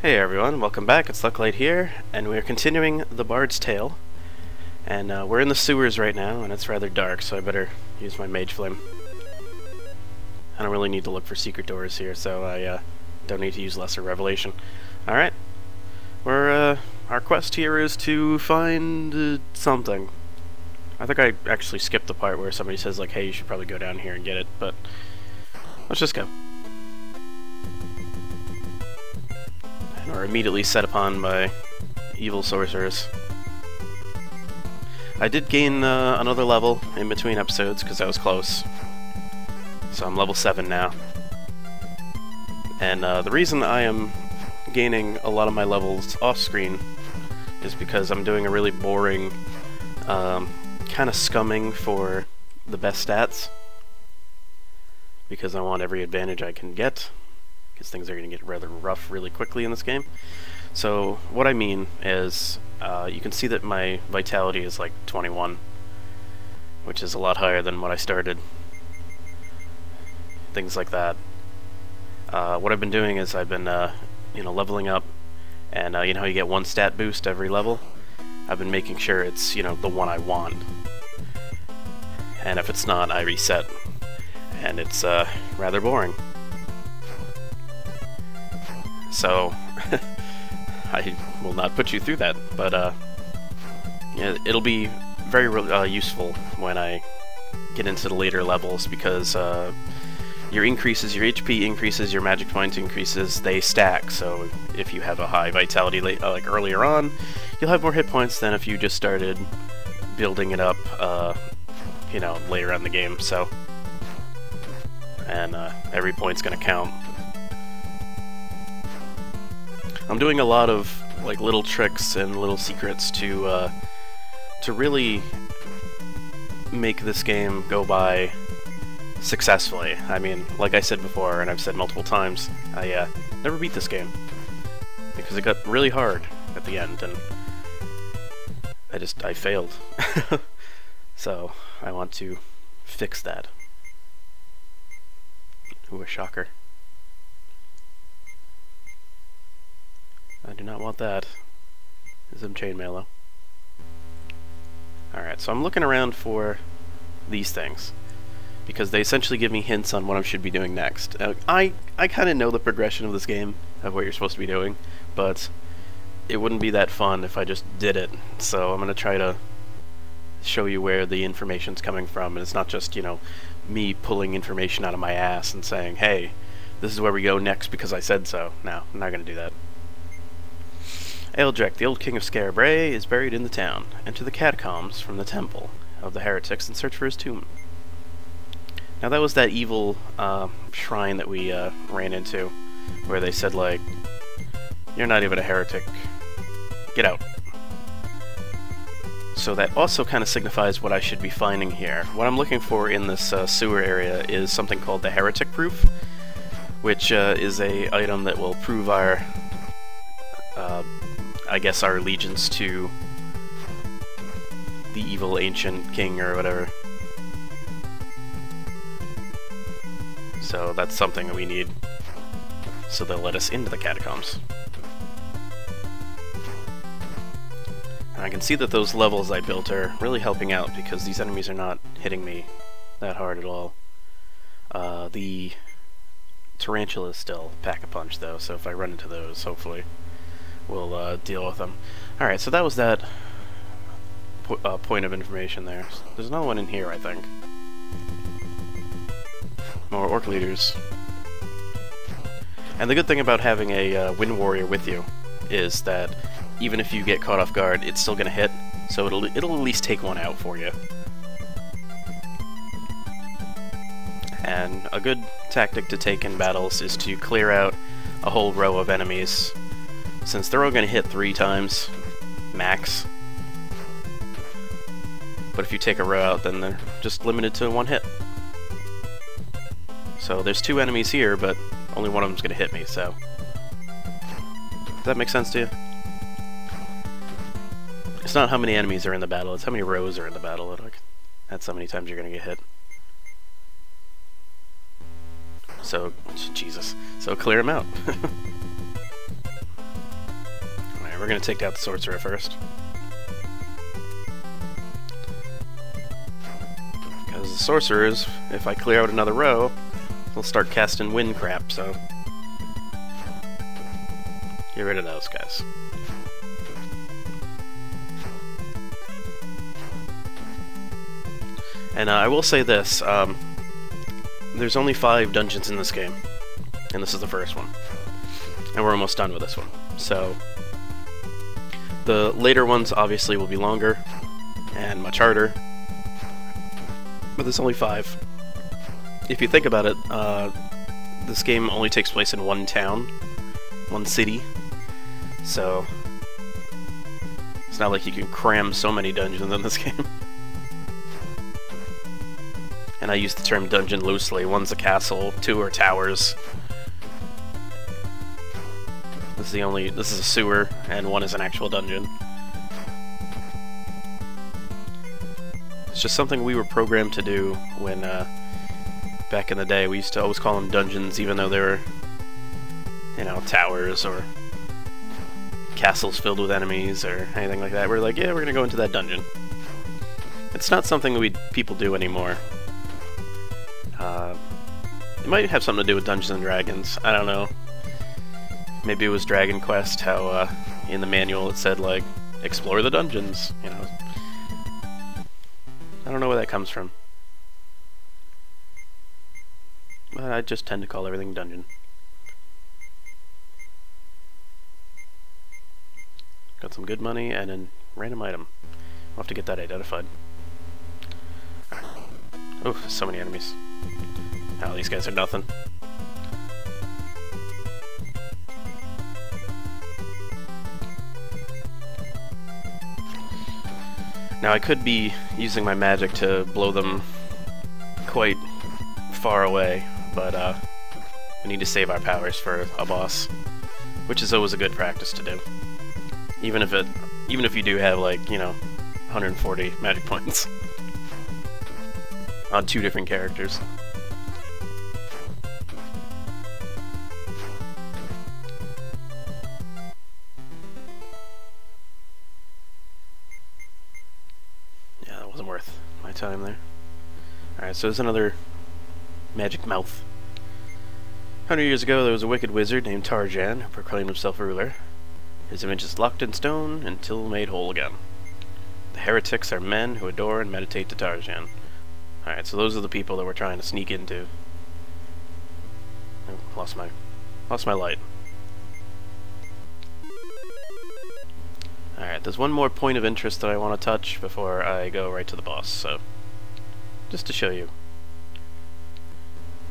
Hey everyone, welcome back. It's Lucklight here, and we're continuing The Bard's Tale. And we're in the sewers right now, and it's rather dark, so I better use my mage flame. I don't really need to look for secret doors here, so I don't need to use Lesser Revelation. Alright, our quest here is to find something. I think I actually skipped the part where somebody says, like, hey, you should probably go down here and get it, but let's just go. Or immediately set upon by evil sorcerers. I did gain another level in between episodes because I was close. So I'm level 7 now. And the reason I am gaining a lot of my levels off-screen is because I'm doing a really boring kind of scumming for the best stats. Because I want every advantage I can get. Because things are going to get rather rough really quickly in this game. So what I mean is, you can see that my vitality is like 21, which is a lot higher than what I started. Things like that. What I've been doing is I've been, leveling up, and you know how you get one stat boost every level? I've been making sure it's, the one I want. And if it's not, I reset. And it's rather boring. So, I will not put you through that, but yeah, it'll be very useful when I get into the later levels, because your HP increases, your magic points increases, they stack, so if you have a high vitality like earlier on, you'll have more hit points than if you just started building it up, later on in the game, so, and every point's gonna count. I'm doing a lot of like little tricks and little secrets to really make this game go by successfully. I mean, like I said before, and I've said multiple times, I never beat this game because it got really hard at the end, and I failed. So I want to fix that. Ooh, a shocker. I do not want that. There's some chainmail though. Alright, so I'm looking around for these things, because they essentially give me hints on what I should be doing next. I kind of know the progression of this game, of what you're supposed to be doing, but it wouldn't be that fun if I just did it. So I'm going to try to show you where the information's coming from, and it's not just, me pulling information out of my ass and saying, hey, this is where we go next because I said so. No, I'm not going to do that. Ealdric, the old king of Skara Brae, is buried in the town. Enter the catacombs from the temple of the heretics and search for his tomb. Now that was that evil shrine that we ran into, where they said, like, you're not even a heretic, get out. So that also kind of signifies what I should be finding here. What I'm looking for in this sewer area is something called the heretic proof, which is a item that will prove our I guess our allegiance to the evil ancient king or whatever. So that's something that we need, so they'll let us into the catacombs. And I can see that those levels I built are really helping out, because these enemies are not hitting me that hard at all. The tarantulas still pack a punch though, so if I run into those, hopefully we'll deal with them. Alright, so that was that point of information there. There's another one in here, I think. More orc leaders. And the good thing about having a wind warrior with you is that even if you get caught off guard, it's still gonna hit, so it'll at least take one out for you. And a good tactic to take in battles is to clear out a whole row of enemies, since they're all going to hit 3 times, max. But if you take a row out, then they're just limited to 1 hit. So there's 2 enemies here, but only one of them's going to hit me, so... Does that make sense to you? It's not how many enemies are in the battle, it's how many rows are in the battle. Like, that's how many times you're going to get hit. So, Jesus. So clear them out. we're gonna take out the sorcerer first. Because the sorcerers, if I clear out another row, they'll start casting wind crap, so get rid of those guys. And I will say this, there's only 5 dungeons in this game, and this is the first one. And we're almost done with this one. So, the later ones obviously will be longer, and much harder, but there's only 5. If you think about it, this game only takes place in one town, one city, so it's not like you can cram so many dungeons in this game. And I use the term dungeon loosely. One's a castle, 2 are towers. This is a sewer, and 1 is an actual dungeon. It's just something we were programmed to do when, back in the day, we used to always call them dungeons, even though they were, you know, towers or castles filled with enemies or anything like that. We're like, yeah, we're gonna go into that dungeon. It's not something people do anymore. It might have something to do with Dungeons and Dragons. I don't know. Maybe it was Dragon Quest, how in the manual it said, like, explore the dungeons, you know. I don't know where that comes from. But I just tend to call everything dungeon. Got some good money and a random item. I'll have to get that identified. Oh, so many enemies. Oh, these guys are nothing. Now I could be using my magic to blow them quite far away, but we need to save our powers for a boss, which is always a good practice to do. Even if you do have, like, you know, 140 magic points on 2 different characters. Yeah, that wasn't worth my time there. Alright, so there's another magic mouth. 100 years ago, there was a wicked wizard named Tarjan who proclaimed himself ruler. His image is locked in stone until made whole again. The heretics are men who adore and meditate to Tarjan. Alright, so those are the people that we're trying to sneak into. Oh, lost my light. Alright, there's one more point of interest that I want to touch before I go right to the boss, so just to show you.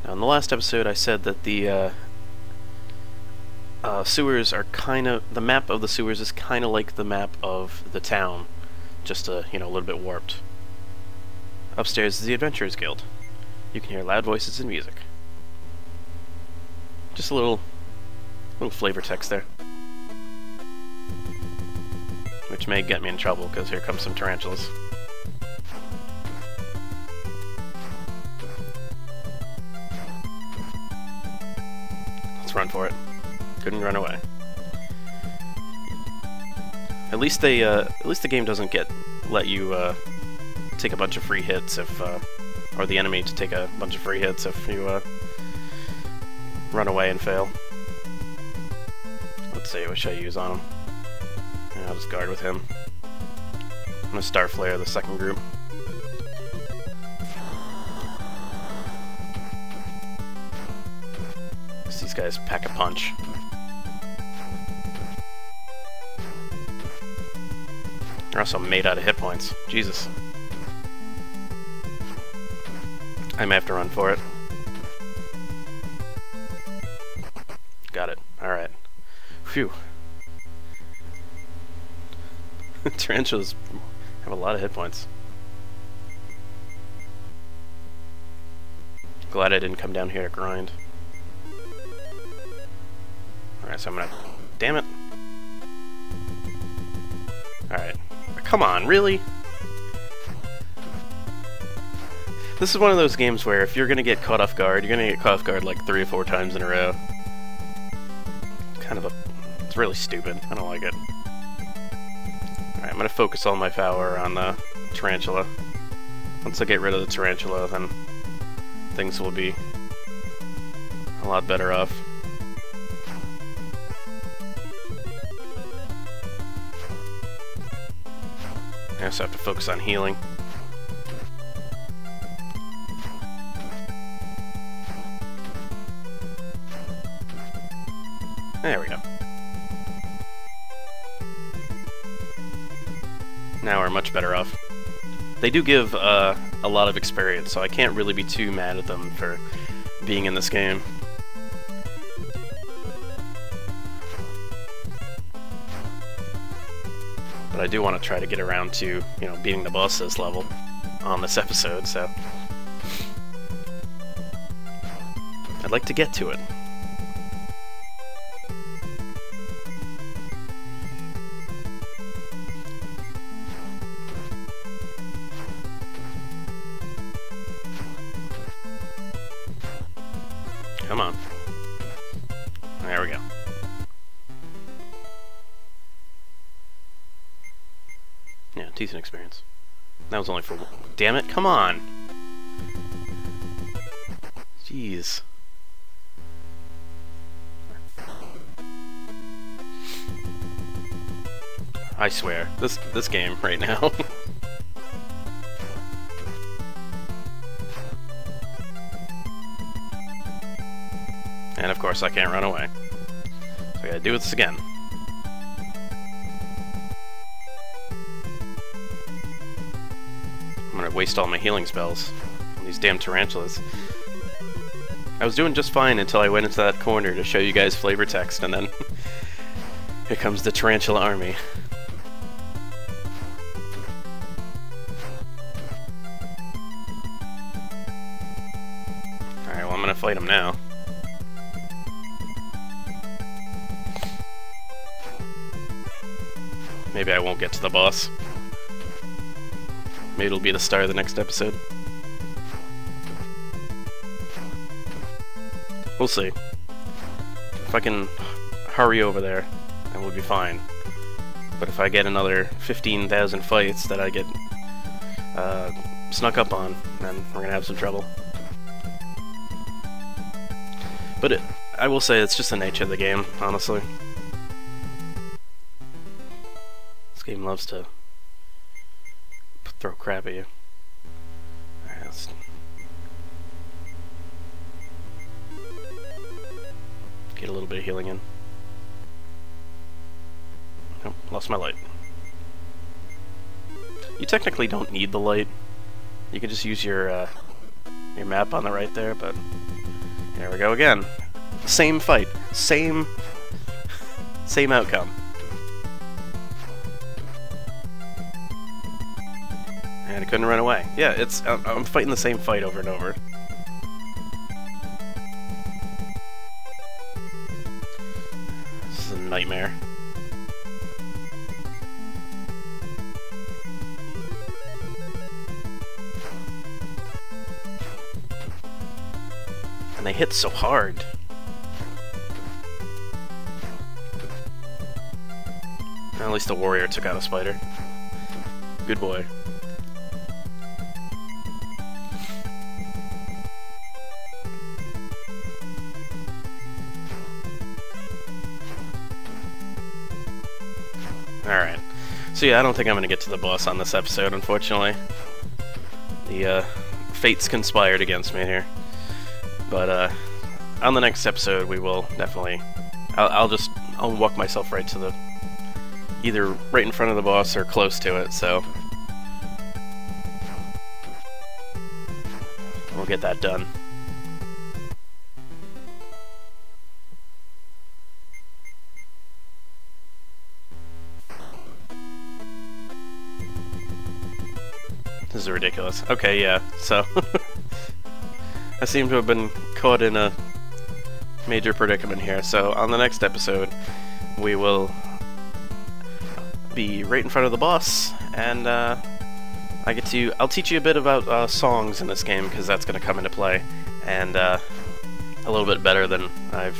Now, in the last episode I said that the sewers are the map of the sewers is kind of like the map of the town, just you know, a little bit warped. Upstairs is the Adventurers Guild. You can hear loud voices and music. Just a little flavor text there. Which may get me in trouble, because here comes some tarantulas. Let's run for it. Couldn't run away. At least the game doesn't let you take a bunch of free hits if, or the enemy to take a bunch of free hits if you run away and fail. Let's see, what should I use on him? Yeah, I'll just guard with him. I'm gonna Star Flare the second group. These guys pack a punch. They're also made out of hit points. Jesus. I may have to run for it. Got it. Alright. Phew. Tarantulas have a lot of hit points. Glad I didn't come down here to grind. Alright, so I'm gonna... Damn it! Alright. Come on, really? This is one of those games where if you're gonna get caught off guard, you're gonna get caught off guard like 3 or 4 times in a row. It's really stupid. I don't like it. Alright, I'm gonna focus all my power on the tarantula. Once I get rid of the tarantula, then things will be a lot better off. I also have to focus on healing. There we go. Now we're much better off. They do give a lot of experience, so I can't really be too mad at them for being in this game. But I do want to try to get around to, you know, beating the boss this level on this episode, so I'd like to get to it. Come on. There we go. Yeah, decent experience. That was only for one. Damn it, come on! Jeez. I swear, this game right now. And of course I can't run away. So I gotta do this again. I'm gonna waste all my healing spells on these damn tarantulas. I was doing just fine until I went into that corner to show you guys flavor text, and then here comes the tarantula army. Alright, well I'm gonna fight them now. Maybe I won't get to the boss. Maybe it'll be the start of the next episode. We'll see. If I can hurry over there, then we'll be fine. But if I get another 15,000 fights that I get snuck up on, then we're gonna have some trouble. But I will say it's just the nature of the game, honestly. This game loves to throw crap at you. Alright, let's get a little bit of healing in. Oh, lost my light. You technically don't need the light. You can just use your map on the right there, but here we go again. Same fight. Same outcome. And I couldn't run away. Yeah, I'm fighting the same fight over and over. This is a nightmare. And they hit so hard. At least the warrior took out a spider. Good boy. Alright. So yeah, I don't think I'm going to get to the boss on this episode, unfortunately. The fates conspired against me here. But on the next episode we will definitely... I'll walk myself right to the... either right in front of the boss or close to it, so... we'll get that done. This is ridiculous. Okay, yeah, so... I seem to have been caught in a major predicament here, so on the next episode we will be right in front of the boss, and I'll teach you a bit about songs in this game, because that's going to come into play, and a little bit better than I've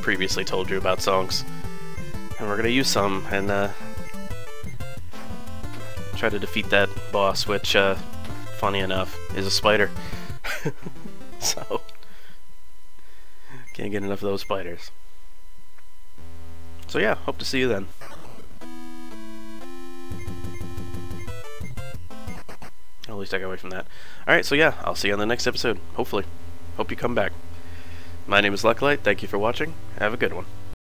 previously told you about songs. And we're going to use some, and try to defeat that boss, which, funny enough, is a spider. So, can't get enough of those spiders. So yeah, hope to see you then. At least I got away from that. Alright, so yeah, I'll see you on the next episode, hopefully. Hope you come back. My name is Lucklight, thank you for watching, have a good one.